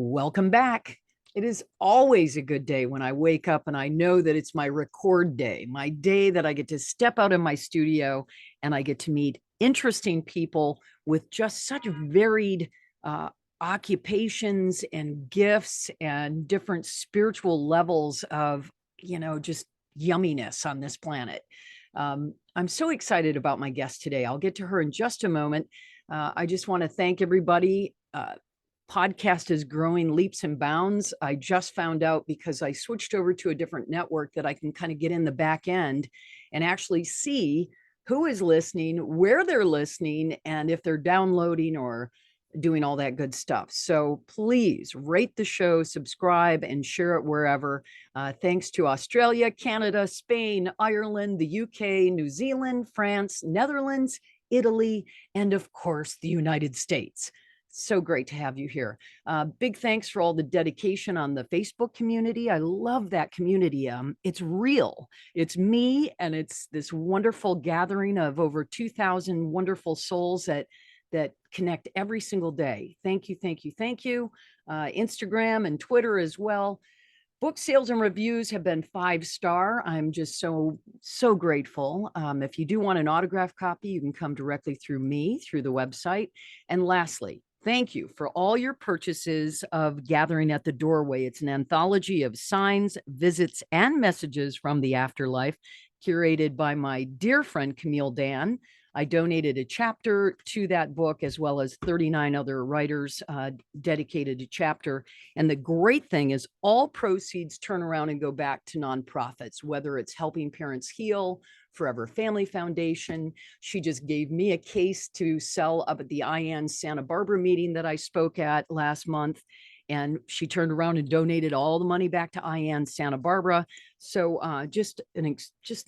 Welcome back. It is always a good day when I wake up and I know that it's my record day, my day that I get to step out in my studio and I get to meet interesting people with just such varied occupations and gifts and different spiritual levels of, just yumminess on this planet. I'm so excited about my guest today. I'll get to her in just a moment. I just want to thank everybody. Podcast is growing leaps and bounds. I just found out because I switched over to a different network that I can kind of get in the back end and actually see who is listening, where they're listening, and if they're downloading or doing all that good stuff. So please rate the show, subscribe, and share it wherever. Thanks to Australia, Canada, Spain, Ireland, the UK, New Zealand, France, Netherlands, Italy, and of course, the United States. So great to have you here. Big thanks for all the dedication on the Facebook community. I love that community. It's real. It's me, and it's this wonderful gathering of over 2,000 wonderful souls that connect every single day. Thank you, thank you, thank you. Instagram and Twitter as well. Book sales and reviews have been 5-star. I'm just so grateful. If you do want an autograph copy, you can come directly through me, through the website. And lastly, thank you for all your purchases of Gathering at the Doorway. It's an anthology of signs, visits, and messages from the afterlife, curated by my dear friend Camille Dan. I donated a chapter to that book, as well as 39 other writers dedicated a chapter. And the great thing is all proceeds turn around and go back to nonprofits, whether it's Helping Parents Heal, Forever Family Foundation. She just gave me a case to sell up at the IAN Santa Barbara meeting that I spoke at last month. And she turned around and donated all the money back to IAN Santa Barbara. So just an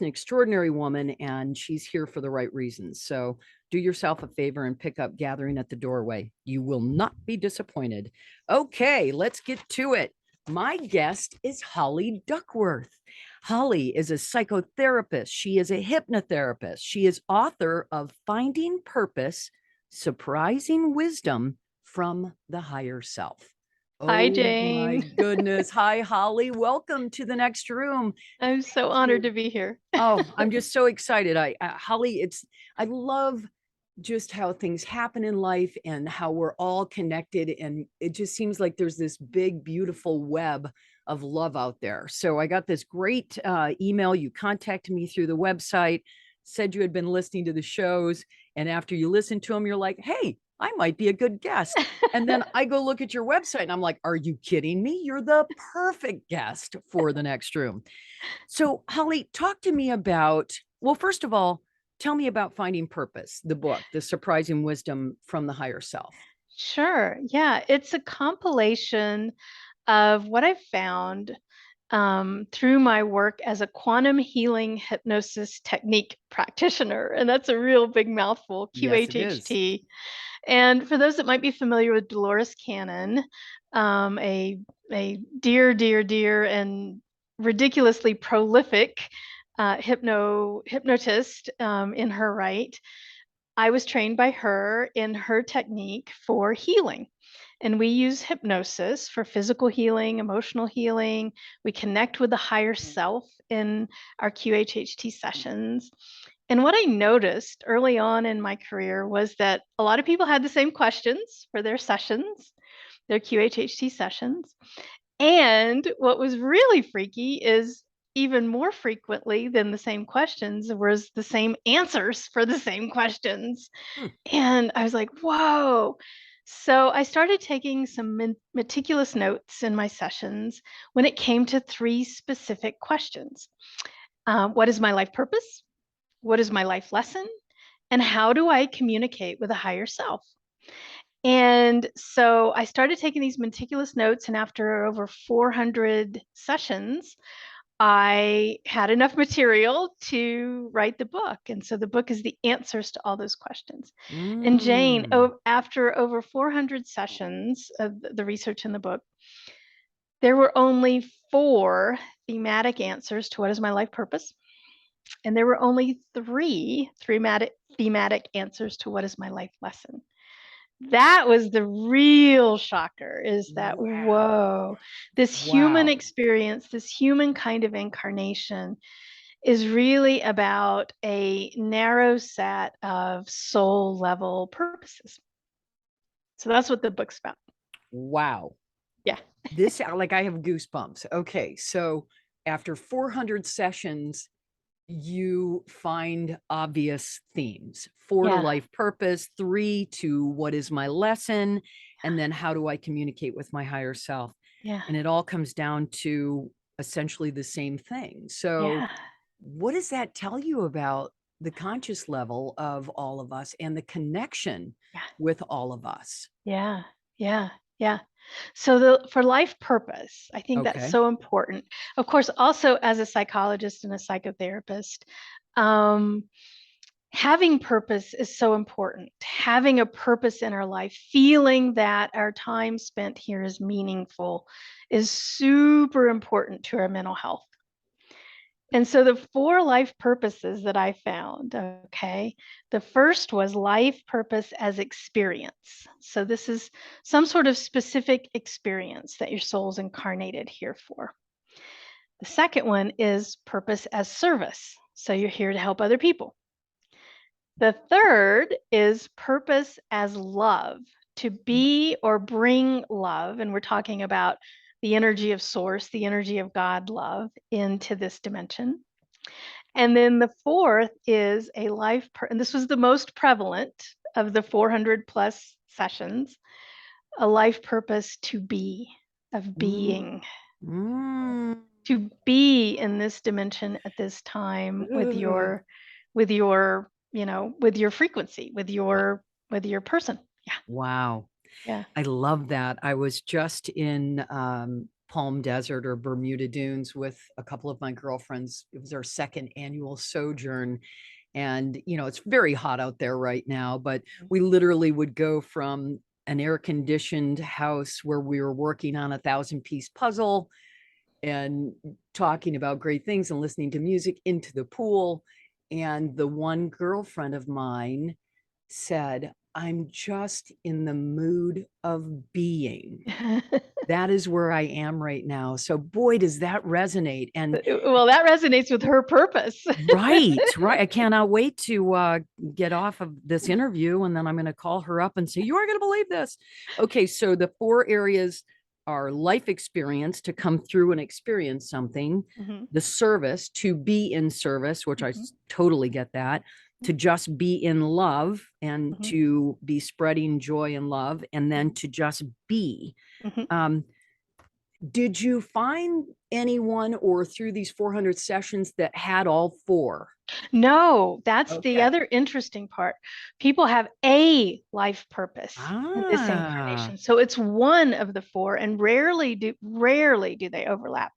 extraordinary woman, and she's here for the right reasons. So do yourself a favor and pick up Gathering at the Doorway. You will not be disappointed. Okay, let's get to it. My guest is Holly Duckworth. Holly is a psychotherapist. She is a hypnotherapist. She is author of Finding Purpose, Surprising Wisdom from the Higher Self. Hi, Oh my Jane. goodness. Hi, Holly. Welcome to the next room. I'm so honored to be here. Oh, I'm just so excited. Holly, I love just how things happen in life and how we're all connected. And it just seems like there's this big, beautiful web of love out there. So I got this great email. You contacted me through the website, said you had been listening to the shows. And after you listened to them, you're like, hey, I might be a good guest. And then I go look at your website and I'm like, are you kidding me? You're the perfect guest for the next room. So Holly, talk to me about, well, first of all, tell me about Finding Purpose, the book, The Surprising Wisdom from the Higher Self. Sure. Yeah, it's a compilation of what I found through my work as a quantum healing hypnosis technique practitioner. And that's a real big mouthful, Yes, it is. QHHT. And for those that might be familiar with Dolores Cannon, a dear, and ridiculously prolific hypnotist in her right, I was trained by her in her technique for healing. And we use hypnosis for physical healing, emotional healing. We connect with the higher self in our QHHT sessions. And what I noticed early on in my career was that a lot of people had the same questions for their sessions, their QHHT sessions. And what was really freaky is even more frequently than the same questions was the same answers for the same questions. Hmm. And I was like, whoa. So I started taking some meticulous notes in my sessions when it came to 3 specific questions. What is my life purpose? What is my life lesson? And how do I communicate with a higher self? And so I started taking these meticulous notes, and after over 400 sessions, I had enough material to write the book. And so the book is the answers to all those questions. And Jane, after over 400 sessions of the research in the book, there were only 4 thematic answers to what is my life purpose. And there were only 3 thematic answers to what is my life lesson. That was the real shocker, is that, Wow. whoa, this human Wow. experience, this human kind of incarnation is really about a narrow set of soul level purposes. So that's what the book's about. Wow. Yeah. This, like, I have goosebumps. Okay. So after 400 sessions, you find obvious themes: 4 to Yeah. life purpose, 3 to what is my lesson, and then how do I communicate with my higher self. Yeah. And it all comes down to essentially the same thing. So, Yeah. what does that tell you about the conscious level of all of us and the connection Yeah. with all of us? Yeah. Yeah. Yeah. So for life purpose, I think that's Okay. so important. Of course, also as a psychologist and a psychotherapist, um, having purpose is so important. Having a purpose in our life, feeling that our time spent here is meaningful, is super important to our mental health. And so the 4 life purposes that I found, okay, the first was life purpose as experience. So this is some sort of specific experience that your soul's incarnated here for. The second one is purpose as service. So you're here to help other people. The third is purpose as love, to be or bring love. And we're talking about the energy of source, the energy of God love into this dimension. And then the fourth is a and this was the most prevalent of the 400 plus sessions, a life purpose to be, of Mm, being, mm. to be in this dimension at this time with your, with your frequency, with your person. Yeah. Wow. Yeah. I love that. I was just in Palm Desert or Bermuda Dunes with a couple of my girlfriends. It was our second annual sojourn. And, it's very hot out there right now, but we literally would go from an air conditioned house where we were working on a 1,000-piece puzzle and talking about great things and listening to music into the pool. And the one girlfriend of mine said, I'm just in the mood of being. That is where I am right now. So, boy, does that resonate. And Well, that resonates with her purpose. right, right. I cannot wait to get off of this interview. And then I'm going to call her up and say, you are going to believe this. Okay. So, the 4 areas are life experience, to come through and experience something, Hmm. the service, to be in service, which I Hmm. totally get that, to just be in love and Hmm. to be spreading joy and love, and then to just be. Hmm. Um, did you find anyone or through these 400 sessions that had all 4? No, that's the Okay. other interesting part. People have a life purpose in this Ah. incarnation. So it's one of the 4, and rarely do they overlap.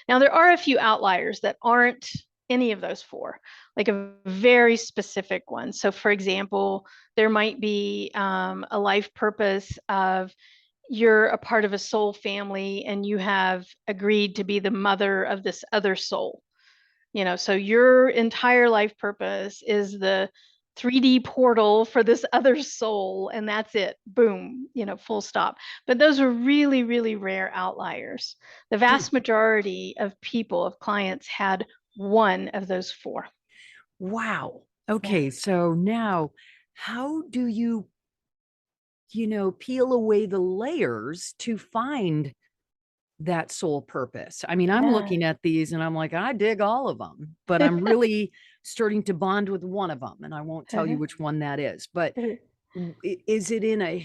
Now there are a few outliers that aren't any of those 4, like a very specific one. So for example, there might be a life purpose of you're a part of a soul family and you have agreed to be the mother of this other soul. So your entire life purpose is the 3D portal for this other soul, and that's it. Boom, full stop. But those are really, really rare outliers. The Hmm. vast majority of people, of clients, had one of those 4. Wow. Yeah. Okay. So now, how do peel away the layers to find that soul purpose? I mean, I'm Yeah. looking at these and I'm like, I dig all of them, but I'm really starting to bond with one of them. And I won't tell you which one that is. But is it in a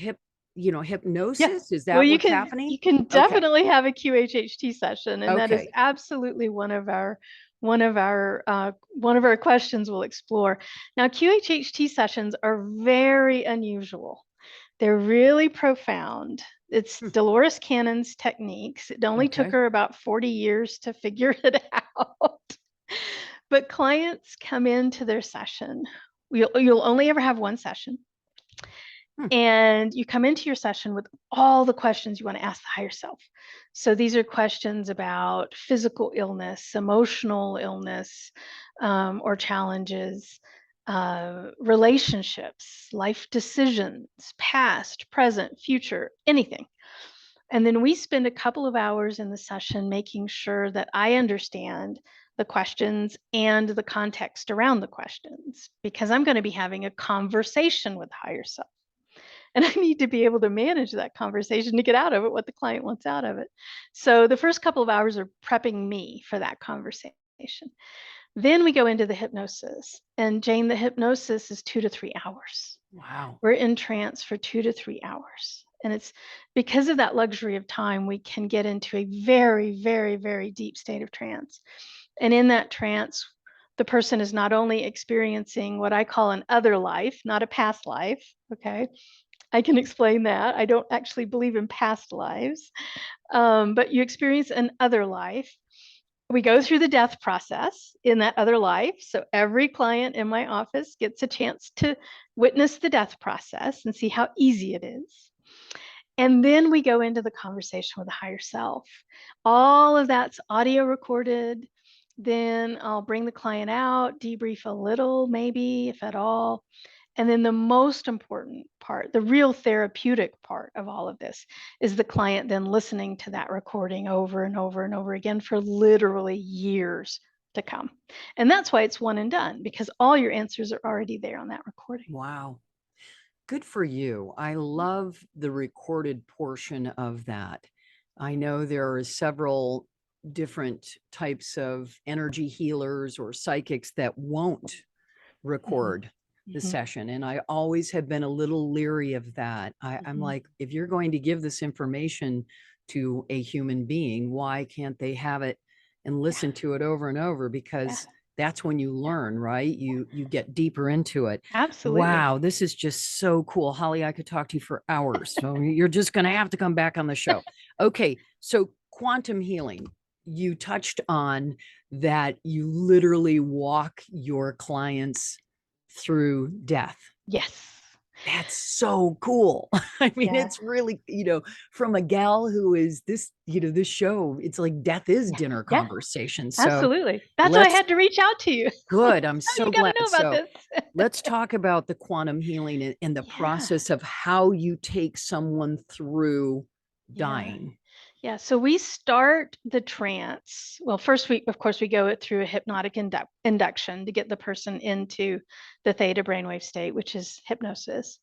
Yeah. hypnosis? Is Well, that you what's can happening? you can Okay. definitely have a QHHT session, and that is Okay. absolutely one of our questions we'll explore. Now, QHHT sessions are very unusual. They're really profound. It's Hmm. Dolores Cannon's techniques. It only took Okay. her about 40 years to figure it out. But clients come into their session. You'll only ever have one session. Hmm. And you come into your session with all the questions you want to ask the higher self. So these are questions about physical illness, emotional illness, or challenges, relationships, life decisions, past, present, future, anything. And then we spend a couple of hours in the session making sure that I understand the questions and the context around the questions, because I'm going to be having a conversation with higher self. And I need to be able to manage that conversation to get out of it what the client wants out of it. So the first couple of hours are prepping me for that conversation. Then we go into the hypnosis. And Jane, the hypnosis is 2 to 3 hours. Wow. We're in trance for 2 to 3 hours. And it's because of that luxury of time, we can get into a very, very, very deep state of trance. And in that trance, the person is not only experiencing what I call an other life, not a past life. Okay. I can explain that. I don't actually believe in past lives, but you experience an other life. We go through the death process in that other life. So every client in my office gets a chance to witness the death process and see how easy it is. And then we go into the conversation with the higher self. All of that's audio recorded. Then I'll bring the client out, debrief a little, maybe, if at all. And then the most important part, the real therapeutic part of all of this, is the client then listening to that recording over and over and over again for literally years to come. And that's why it's one and done, because all your answers are already there on that recording. Wow. Good for you. I love the recorded portion of that. I know there are several different types of energy healers or psychics that won't record the Mhm. session. And I always have been a little leery of that. I'm Mhm. like, if you're going to give this information to a human being, why can't they have it and Yeah, listen to it over and over? yeah, Because that's when you yeah, learn, right? You get deeper into it. absolutely. Wow, this is just so cool. Holly, I could talk to you for hours. So you're just going to have to come back on the show. Okay, so quantum healing. You touched on that you literally walk your clients through death. Yes. That's so cool. I mean, Yeah. it's really, from a gal who is this show, it's like death is Yeah. dinner Yeah. conversation. So Absolutely. That's why I let's had to reach out to you. good. I'm Oh, you so got to glad. know about So this. let's talk about the quantum healing and the Yeah. process of how you take someone through Yeah. dying. Yeah. So we start the trance. Well, first of course, we go it through a hypnotic induction to get the person into the theta brainwave state, which is hypnosis.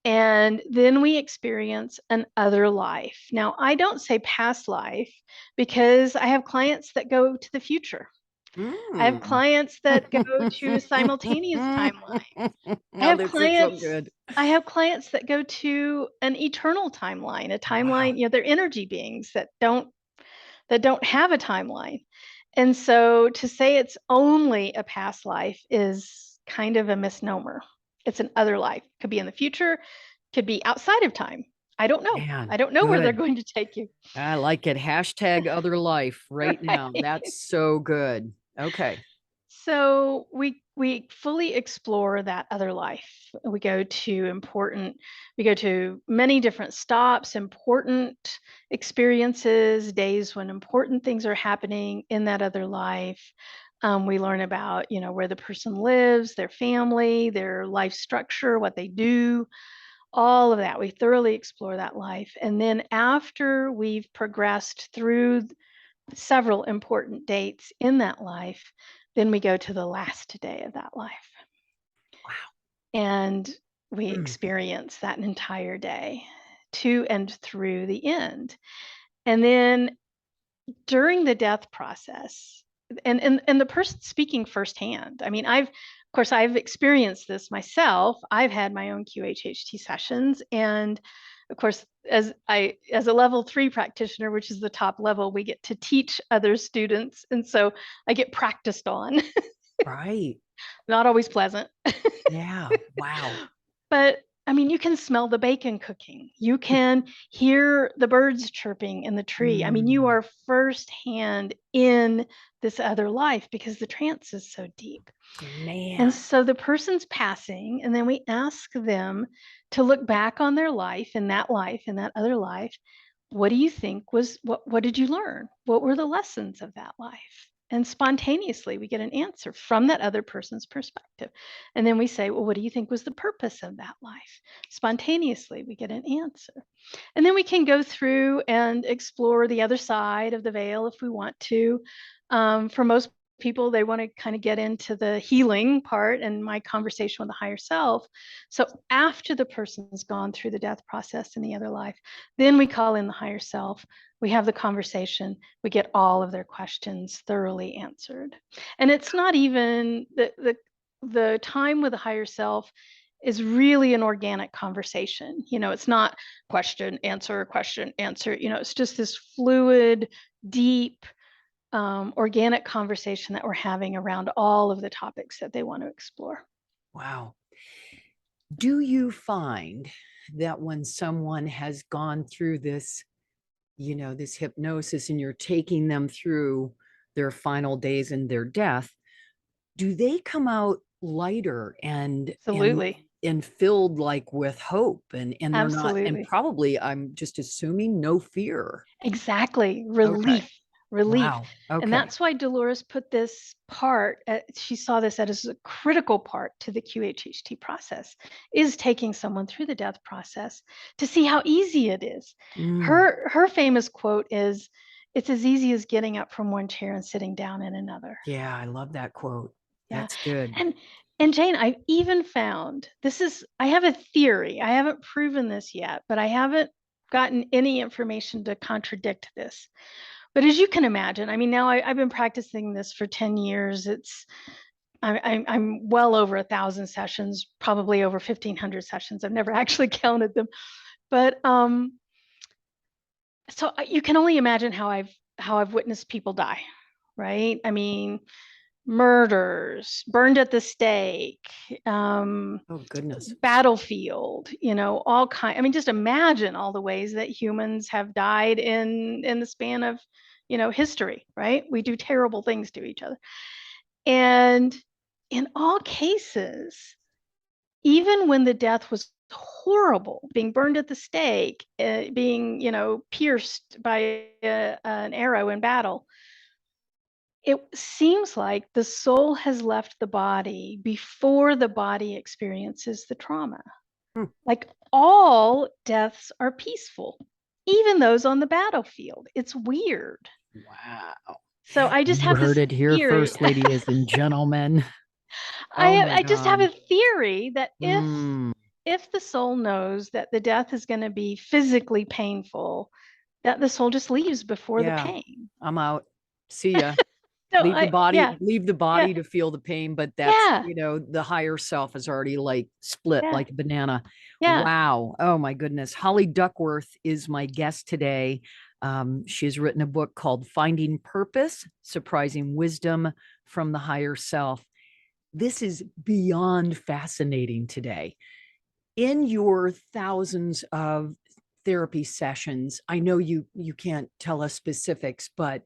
And then we experience an other life. Now, I don't say past life because I have clients that go to the future. I have Mm. clients that go to a simultaneous timeline. I Now have this is so clients good. I have clients that go to an eternal timeline, a Wow. timeline, they're energy beings that don't have a timeline. And so to say it's only a past life is kind of a misnomer. It's an other life. Could be in the future, could be outside of time. I don't know. Man, I don't know where they're good. going to take you. I like it. Hashtag other life right now. Right. That's so good. Okay. So we fully explore that other life. We go to many different stops, important experiences, days when important things are happening in that other life. We learn about, where the person lives, their family, their life structure, what they do, all of that. We thoroughly explore that life. And then after we've progressed through several important dates in that life, then we go to the last day of that life. And we Mm. experience that entire day to and through the end. And then during the death process, and the person speaking firsthand. I mean, of course I've experienced this myself. I've had my own QHHT sessions, and of course as a level 3 practitioner, which is the top level, we get to teach other students, and so I get practiced on. Right. Not always pleasant. Yeah. Wow. But I mean, you can smell the bacon cooking. You can hear the birds chirping in the tree. I mean, you Mm. are firsthand in this other life because the trance is so deep. And Man. so the person's passing, and then we ask them to look back on their life, in that other life. What do you think what did you learn? What were the lessons of that life? And spontaneously, we get an answer from that other person's perspective. And then we say, well, what do you think was the purpose of that life? Spontaneously, we get an answer. And then we can go through and explore the other side of the veil if we want to. For most people, they want to kind of get into the healing part and my conversation with the higher self. So after the person's gone through the death process in the other life, then we call in the higher self. We have the conversation. We get all of their questions thoroughly answered. And it's not even the time with the higher self is really an organic conversation. It's not question, answer, question, answer. It's just this fluid, deep, organic conversation that we're having around all of the topics that they want to explore. Wow. Do you find that when someone has gone through this, this hypnosis and you're taking them through their final days and their death, do they come out lighter Absolutely. and filled like with hope and they're not, and Absolutely. probably I'm just assuming no fear. Exactly. Okay. Relief. Relief. Wow. And Okay. that's why Dolores put this part, she saw this as a critical part to the QHHT process, is taking someone through the death process to see how easy it is. Mm, Her famous quote is, it's as easy as getting up from one chair and sitting down in another. yeah, I love that quote. Yeah. That's good. And Jane, I've even found I have a theory. I haven't proven this yet, but I haven't gotten any information to contradict this. But as you can imagine, I mean, now I've been practicing this for 10 years. I'm well over 1,000 sessions, probably over 1,500 sessions. I've never actually counted them, but so you can only imagine how I've witnessed people die, right? I mean, murders, burned at the stake, Oh, goodness. battlefield, all kind. I mean, just imagine all the ways that humans have died in the span of, history, right? We do terrible things to each other. And in all cases, even when the death was horrible, being burned at the stake, being, pierced by an arrow in battle, it seems like the soul has left the body before the body experiences the trauma. Hmm. Like all deaths are peaceful, even those on the battlefield. It's weird. Wow. So I just You have heard this it here theory. first, ladies and gentlemen. Oh my I just have God. a theory that Mm, if the soul knows that the death is going to be physically painful, that the soul just leaves before the yeah, pain. I'm out. See ya. So I yeah, Leave the yeah, body to feel the pain, but that's, yeah, the higher self is already like split yeah, like a banana. yeah. Wow. Oh my goodness. Holly Duckworth is my guest today. She's written a book called Finding Purpose, Surprising Wisdom from the Higher Self. This is beyond fascinating today. In your thousands of therapy sessions, I know you can't tell us specifics, but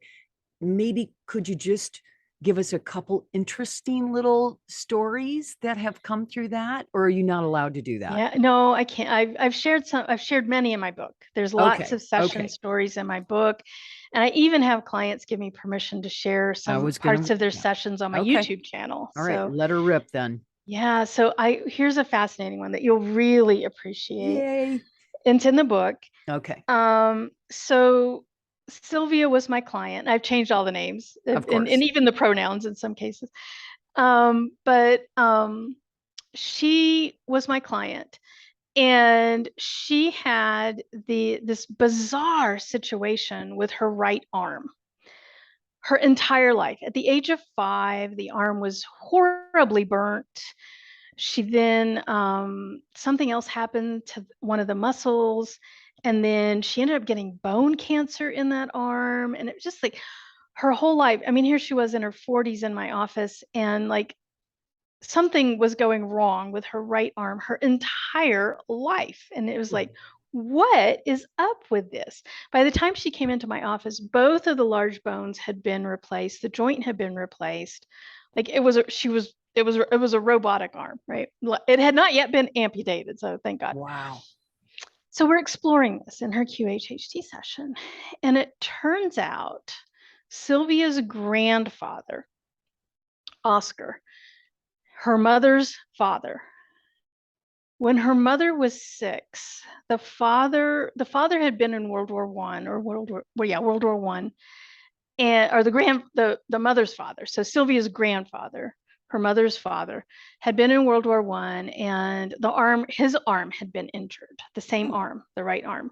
maybe could you just give us a couple interesting little stories that have come through that, or are you not allowed to do that? Yeah, no, I can't. I've shared some. I've shared many in my book. There's lots Okay. of session Okay. stories in my book, and I even have clients give me permission to share I some was parts gonna, of their yeah. sessions on my Okay. YouTube channel. All right. So Let her rip then. yeah, so I here's a fascinating one that you'll really appreciate. Yay. It's in the book. Okay. So Sylvia was my client. I've changed all the names Of and course. even the pronouns in some cases. But she was my client, and she had this bizarre situation with her right arm her entire life. At the age of 5, the arm was horribly burnt. She then something else happened to one of the muscles, and then she ended up getting bone cancer in that arm, and it was just like her whole life. I mean, here she was in her 40s in my office, and like something was going wrong with her right arm her entire life. And it was like, what is up with this? By the time she came into my office, both of the large bones had been replaced, the joint had been replaced. Like it was a robotic arm, right? It had not yet been amputated, so thank God. Wow. So we're exploring this in her QHHT session. And it turns out Sylvia's grandfather, Oscar, her mother's father. When her mother was 6, the father had been in World War One or World War One, and or the mother's father. So Sylvia's grandfather, her mother's father, had been in World War One, and his arm had been injured. The same Oh, arm, the right arm,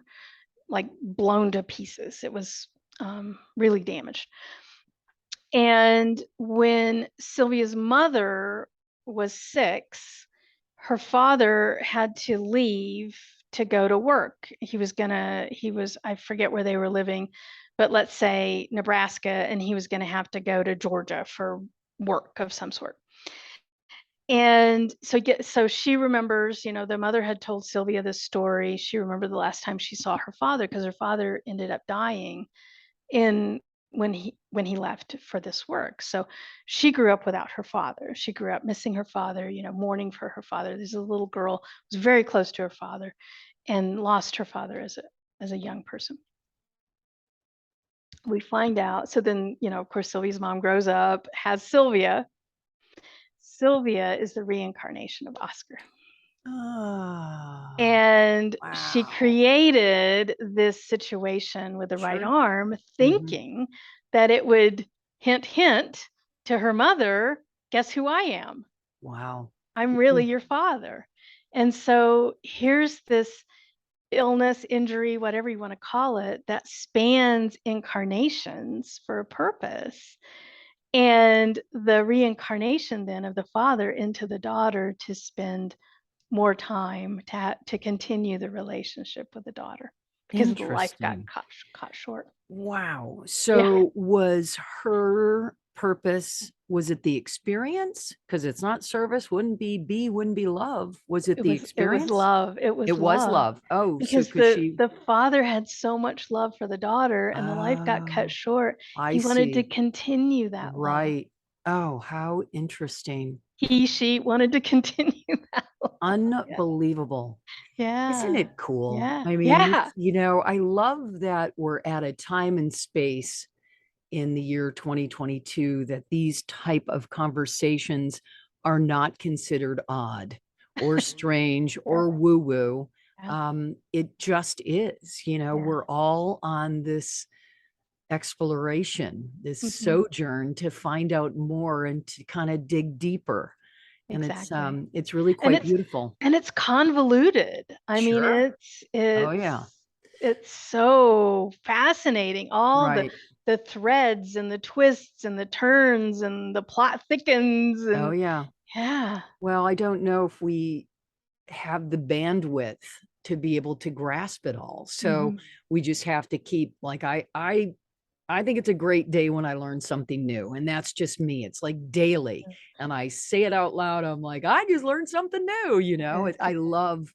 like blown to pieces. It was really damaged. And when Sylvia's mother was 6, her father had to leave to go to work. I forget where they were living, but let's say Nebraska, and he was going to have to go to Georgia for work of some sort. And so she remembers, the mother had told Sylvia this story. She remembered the last time she saw her father, because her father ended up dying in when he left for this work. So she grew up without her father. She grew up missing her father, mourning for her father. There's a little girl who was very close to her father and lost her father as a young person. We find out. So then, of course, Sylvia's mom grows up, has Sylvia. Sylvia is the reincarnation of Oscar. oh, And she wow. created this situation with the right Sure. arm, Hmm. thinking that it would hint, hint to her mother, guess who I am? Wow. I'm really Mm. your father. And so here's this illness, injury, whatever you want to call it, that spans incarnations for a purpose. And the reincarnation then of the father into the daughter to spend more time to continue the relationship with the daughter because the life got Interesting. caught short. Wow. Yeah, So was her purpose, was it the experience? Because it's not service, wouldn't be love. Was it the it was experience? love. It It was was love love. Oh, so because could the she? the father had so much love for the daughter, and the life got cut Oh, short. I He wanted to see. continue that love. Right. Oh, how interesting. She wanted to continue that love. Yeah, Unbelievable. Isn't yeah, it cool? yeah, I mean, yeah, I love that we're at a time and space in the year 2022 that these type of conversations are not considered odd or strange yeah, or woo woo. yeah, It just is, yeah. we're all on this exploration, this Hmm. sojourn to find out more and to kind of dig deeper. And Exactly. it's really And quite it's beautiful. and it's convoluted. I mean, Sure. it's Oh yeah. it's it's so fascinating. All the Right. the threads and the twists and the turns and the plot thickens Oh and yeah. yeah. Well, I don't know if we have the bandwidth to be able to grasp it all. So Mhm. we just have to keep like I think it's a great day when I learn something new. And that's just me. It's like daily. And I say it out loud. I'm like, I just learned something new. Good. I love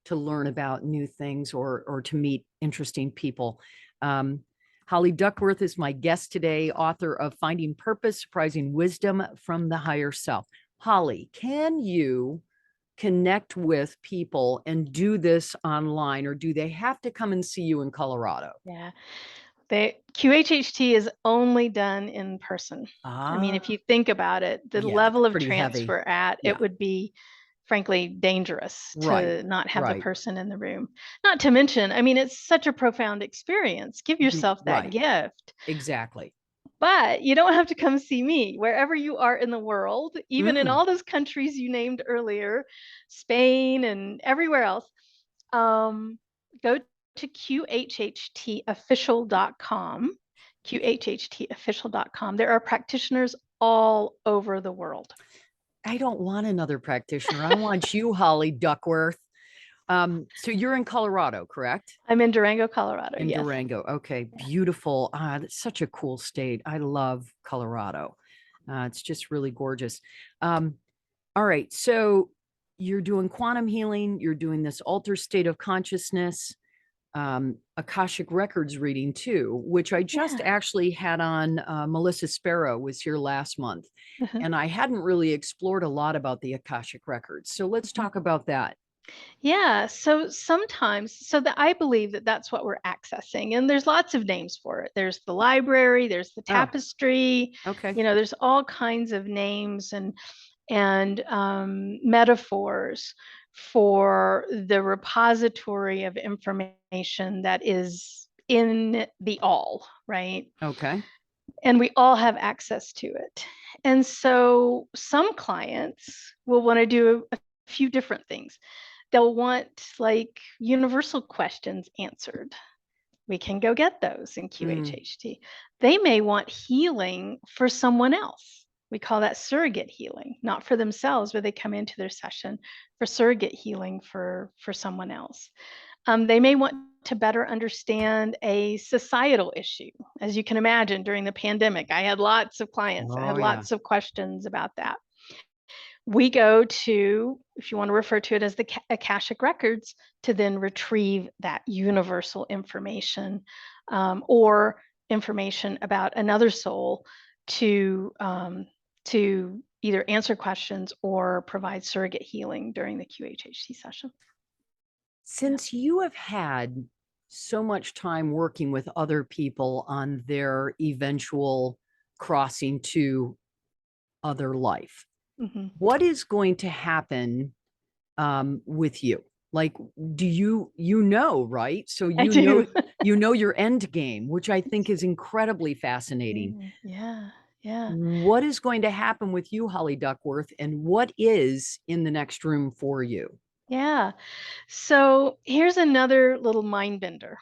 to learn about new things or to meet interesting people. Um, Holly Duckworth is my guest today, author of Finding Purpose, Surprising Wisdom from the Higher Self. Holly, can you connect with people and do this online, or do they have to come and see you in Colorado? Yeah. They QHHT is only done in person. I mean, if Ah, you think about it, the yeah, it's level of pretty trance heavy. we're at, it Yeah, would be frankly dangerous right, to not have the right, person in the room. Not to mention, I mean, it's such a profound experience. Give yourself that right, gift. exactly. But you don't have to come see me. Wherever you are in the world, even in Mm, all those countries you named earlier, Spain and everywhere else, um, go to qhhtofficial.com, qhhtofficial.com. There are practitioners all over the world. I don't want another practitioner. I want you, Holly Duckworth. So you're in Colorado, correct? I'm in Durango, Colorado. In Yes. Durango. Okay, Yeah. beautiful. That's such a cool state. I love Colorado. It's just really gorgeous. Um, all right, so you're doing quantum healing, you're doing this alter state of consciousness, Akashic Records reading too, which I just Yeah. actually had on. Melissa Sparrow was here last month, Mhm. and I hadn't really explored a lot about the Akashic Records. So let's Mhm. talk about that. Yeah, so sometimes so that I believe that that's what we're accessing, and there's lots of names for it. There's the library, there's the Oh, tapestry, okay. there's all kinds of names and metaphors for the repository of information that is in the all, right? Okay. And we all have access to it. And so some clients will want to do a few different things. They'll want like universal questions answered. We can go get those in Mm, QHHT. They may want healing for someone else. We call that surrogate healing, not for themselves, but they come into their session for surrogate healing for someone else. They may want to better understand a societal issue. As you can imagine, during the pandemic, I had lots of clients, I oh, had yeah. lots of questions about that. We go to, if you want to refer to it as the Akashic Records, to then retrieve that universal information or information about another soul to either answer questions or provide surrogate healing during the QHHT session. Yeah. Since you have had so much time working with other people on their eventual crossing to other life, Mhm. what is going to happen with you? Like, do you right? So I do. you know your end game, which I think is incredibly fascinating. Yeah, yeah, What is going to happen with you, Holly Duckworth, and what is in the next room for you? yeah. So here's another little mind bender.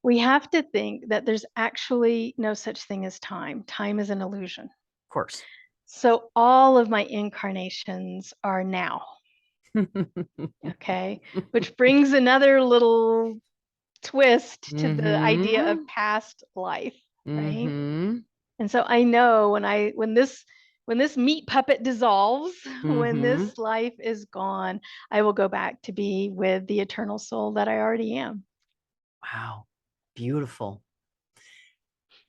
We have to think that there's actually no such thing as time. Time is an illusion. Of course. So all of my incarnations are now, okay? Which brings another little twist to the idea of Mm-hmm. past life, right? Mm-hmm. And so I know when this meat puppet dissolves, when Mm-hmm. this life is gone, I will go back to be with the eternal soul that I already am. Wow. Beautiful.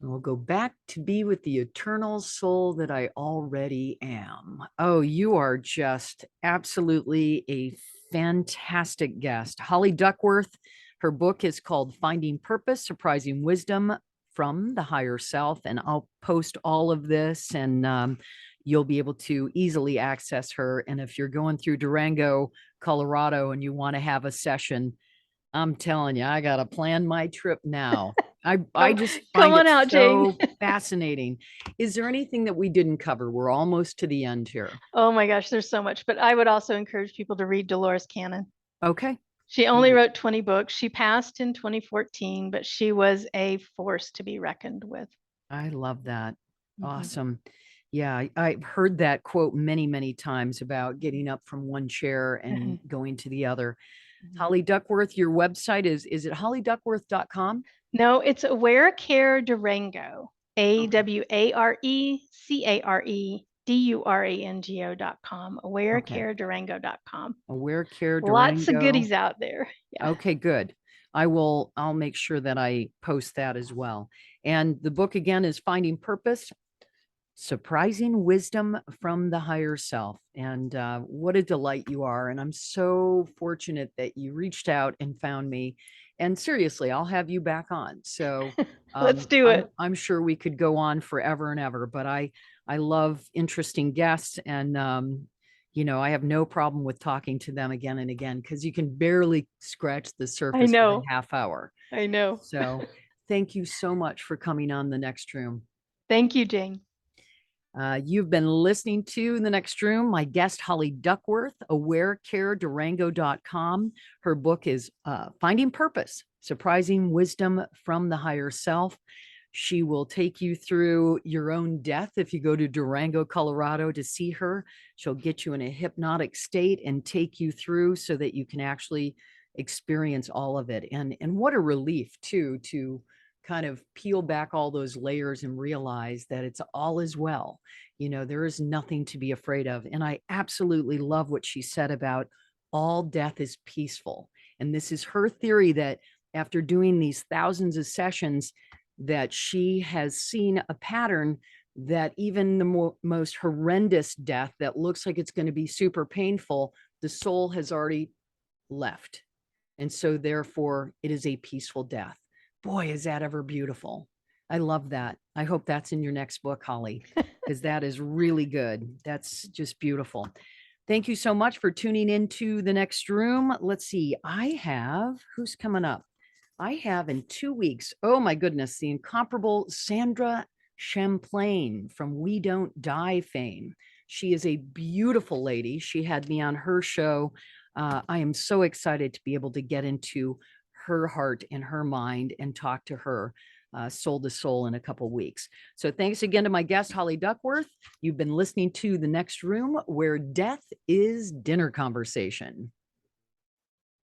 And we'll go back to be with the eternal soul that I already am. Oh, you are just absolutely a fantastic guest. Holly Duckworth, her book is called Finding Purpose, Surprising Wisdom from the Higher Self. And I'll post all of this and you'll be able to easily access her. And if you're going through Durango, Colorado, and you want to have a session, I'm telling you, I got to plan my trip now. I Come, just come find on it out, Jane. so fascinating. Is there anything that we didn't cover? We're almost to the end here. Oh my gosh, there's so much. But I would also encourage people to read Dolores Cannon. Okay. She only wrote 20 books. She passed in 2014, but she was a force to be reckoned with. I love that. Mhm, Awesome. Yeah, I've heard that quote many, many times about getting up from one chair and mhm, going to the other. mhm. Holly Duckworth, your website is it hollyduckworth.com? No, it's Aware Care Durango, Okay. AwareCareDurango.com, Okay. AwareCareDurango.com. Aware Care Lots of Durango. goodies out there. Yeah. Okay, good. I'll make sure that I post that as well. And the book again is Finding Purpose, Surprising Wisdom from the Higher Self. And what a delight you are. And I'm so fortunate that you reached out and found me. And seriously, I'll have you back on. So Let's do it. I'm sure we could go on forever and ever, but I love interesting guests and I have no problem with talking to them again and again because you can barely scratch the I surface of a know. half hour. I know. So thank you so much for coming on the next room. Thank you, Jane. You've been listening to The Next Room. My guest, Holly Duckworth, awarecaredurango.com. Her book is Finding Purpose, Surprising Wisdom from the Higher Self. She will take you through your own death if you go to Durango, Colorado to see her. She'll get you in a hypnotic state and take you through so that you can actually experience all of it. And what a relief, too, to kind of peel back all those layers and realize that it's all as well. There is nothing to be afraid of. And I absolutely love what she said about all death is peaceful. And this is her theory that after doing these thousands of sessions, that she has seen a pattern that even the most horrendous death that looks like it's going to be super painful, the soul has already left. And so therefore it is a peaceful death. Boy, is that ever beautiful. I love that. I hope that's in your next book, Holly, because that is really good. That's just beautiful. Thank you so much for tuning into the next room. Let's see. Who's coming up? I have in 2 weeks, oh my goodness, the incomparable Sandra Champlain from We Don't Die fame. She is a beautiful lady. She had me on her show. I am so excited to be able to get into her heart and her mind and talk to her soul to soul in a couple weeks. So thanks again to my guest, Holly Duckworth. You've been listening to The Next Room, where death is dinner conversation.